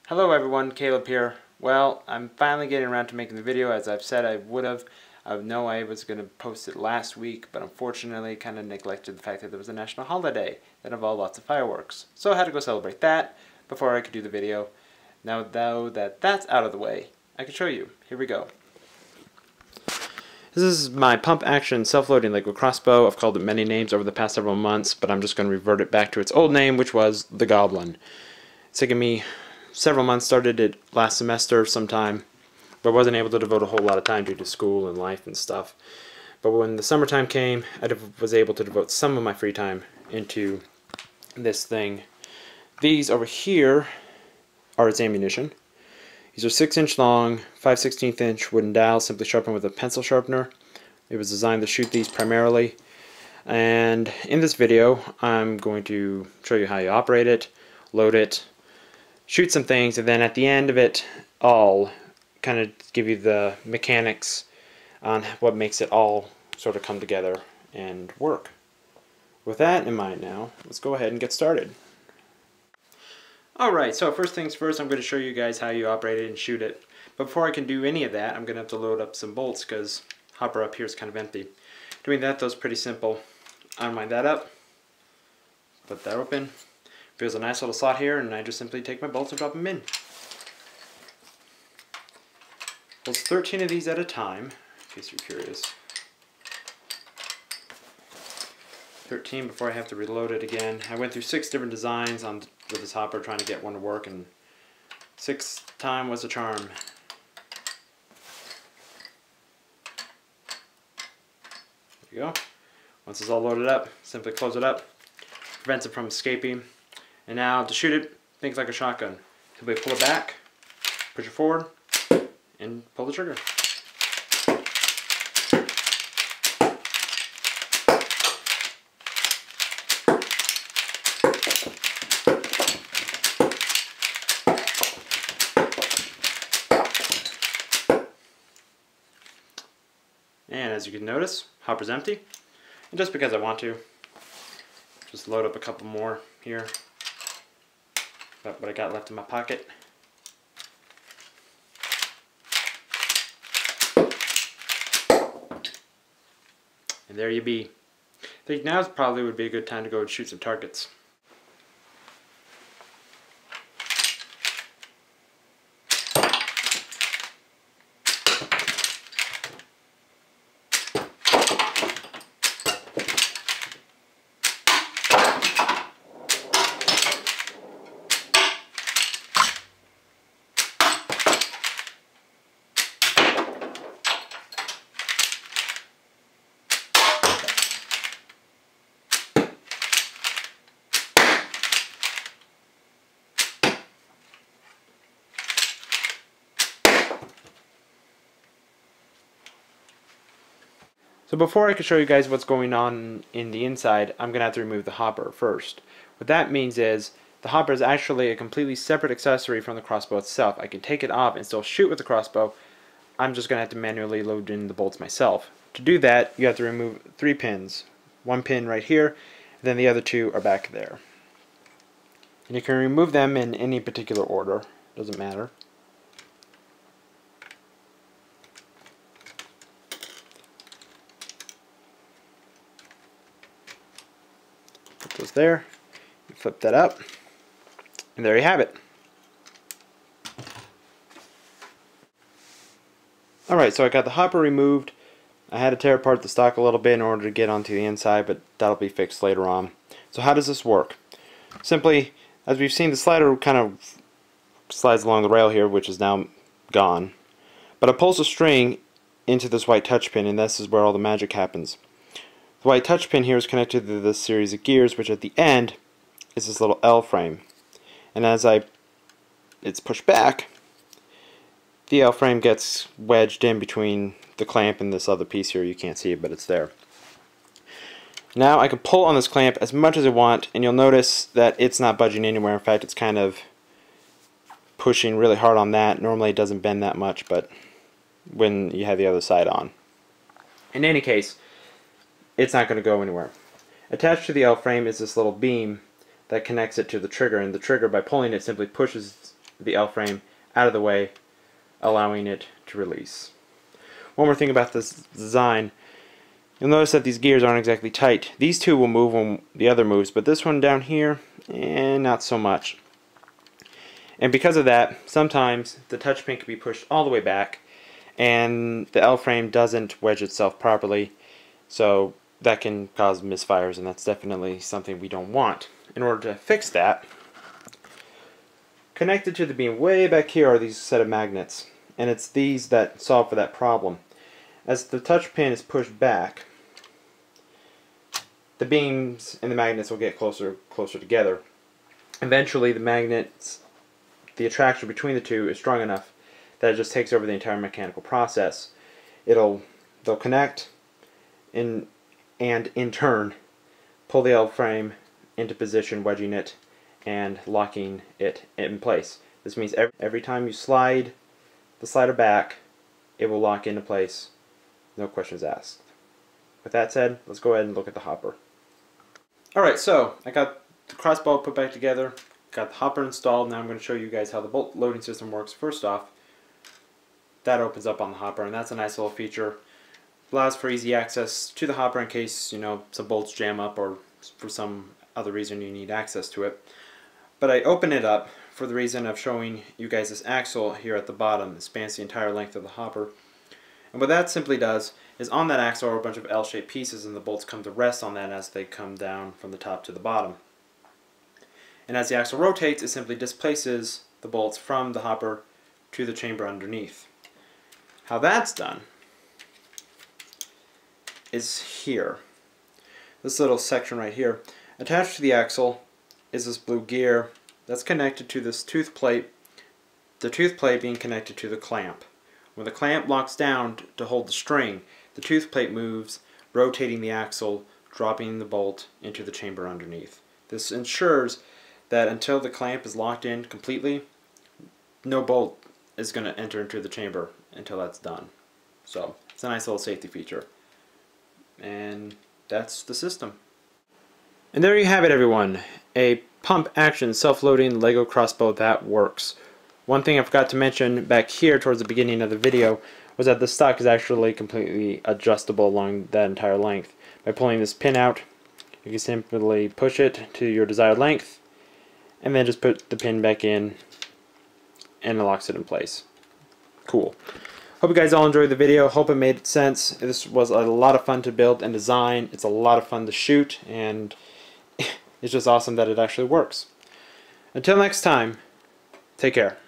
Hello everyone, Caleb here. Well, I'm finally getting around to making the video as I've said I would have. I know I was going to post it last week, but unfortunately kind of neglected the fact that there was a national holiday that involved lots of fireworks. So I had to go celebrate that before I could do the video. Now though that that's out of the way, I can show you. Here we go. This is my pump action self-loading liquid crossbow. I've called it many names over the past several months, but I'm just going to revert it back to its old name, which was the Goblin. It's taken me several months, started it last semester sometime, but wasn't able to devote a whole lot of time due to school and life and stuff. But when the summertime came, I was able to devote some of my free time into this thing. These over here are its ammunition. These are 6-inch long, 5/16 inch wooden dowels, simply sharpened with a pencil sharpener. It was designed to shoot these primarily. And in this video, I'm going to show you how you operate it, load it, shoot some things, and then at the end of it all, kind of give you the mechanics on what makes it all sort of come together and work. With that in mind now, let's go ahead and get started. Alright, so first things first, I'm going to show you guys how you operate it and shoot it. But before I can do any of that, I'm going to have to load up some bolts because hopper up here is kind of empty. Doing that though is pretty simple. Unwind that up, put that open. There's a nice little slot here, and I just simply take my bolts and drop them in. There's 13 of these at a time, in case you're curious. 13 before I have to reload it again. I went through 6 different designs with this hopper trying to get one to work, and 6th time was a charm. There you go. Once it's all loaded up, simply close it up. Prevents it from escaping. And now to shoot it, think like a shotgun. Simply pull it back, push it forward, and pull the trigger. And as you can notice, hopper's empty. And just because I want to, just load up a couple more here. That's what I got left in my pocket. And there you be. I think now probably would be a good time to go and shoot some targets. So before I can show you guys what's going on in the inside, I'm going to have to remove the hopper first. What that means is the hopper is actually a completely separate accessory from the crossbow itself. I can take it off and still shoot with the crossbow. I'm just going to have to manually load in the bolts myself. To do that, you have to remove 3 pins. 1 pin right here, and then the other 2 are back there. And you can remove them in any particular order, doesn't matter. Put those there, you flip that up, and there you have it. Alright, so I got the hopper removed. I had to tear apart the stock a little bit in order to get onto the inside, but that'll be fixed later on. So how does this work? Simply, as we've seen, the slider kind of slides along the rail here, which is now gone. But it pulls a string into this white touch pin, and this is where all the magic happens. The white touch pin here is connected to this series of gears, which at the end is this little L frame. And as it's pushed back, the L frame gets wedged in between the clamp and this other piece here. You can't see it, but it's there. Now I can pull on this clamp as much as I want, and you'll notice that it's not budging anywhere. In fact, it's kind of pushing really hard on that. Normally it doesn't bend that much, but when you have the other side on. In any case, it's not going to go anywhere. Attached to the L frame is this little beam that connects it to the trigger, and the trigger, by pulling it, simply pushes the L-frame out of the way, allowing it to release. One more thing about this design, you'll notice that these gears aren't exactly tight. These two will move when the other moves, but this one down here, not so much. And because of that, sometimes the touch pin can be pushed all the way back and the L-frame doesn't wedge itself properly, so that can cause misfires, and that's definitely something we don't want. In order to fix that, connected to the beam way back here are these set of magnets, and it's these that solve for that problem. As the touch pin is pushed back, the beams and the magnets will get closer together. Eventually the magnets, the attraction between the two is strong enough that it just takes over the entire mechanical process. They'll connect and in turn pull the L-frame into position, wedging it and locking it in place. This means every time you slide the slider back, it will lock into place, no questions asked. With that said, let's go ahead and look at the hopper. Alright, so I got the crossbow put back together, got the hopper installed. Now I'm going to show you guys how the bolt loading system works. First off, that opens up on the hopper, and that's a nice little feature. Allows for easy access to the hopper in case, you know, some bolts jam up or for some other reason you need access to it. But I open it up for the reason of showing you guys this axle here at the bottom. It spans the entire length of the hopper. And what that simply does is on that axle are a bunch of L-shaped pieces, and the bolts come to rest on that as they come down from the top to the bottom. And as the axle rotates, it simply displaces the bolts from the hopper to the chamber underneath. How that's done is here. This little section right here. Attached to the axle is this blue gear that's connected to this tooth plate, the tooth plate being connected to the clamp. When the clamp locks down to hold the string, the tooth plate moves, rotating the axle, dropping the bolt into the chamber underneath. This ensures that until the clamp is locked in completely, no bolt is going to enter into the chamber until that's done. So it's a nice little safety feature. And that's the system. And there you have it, everyone. A pump action self-loading Lego crossbow that works. One thing I forgot to mention back here towards the beginning of the video was that the stock is actually completely adjustable along that entire length. By pulling this pin out, you can simply push it to your desired length and then just put the pin back in and it locks it in place. Cool. Hope you guys all enjoyed the video. Hope it made sense. This was a lot of fun to build and design. It's a lot of fun to shoot, and it's just awesome that it actually works. Until next time, take care.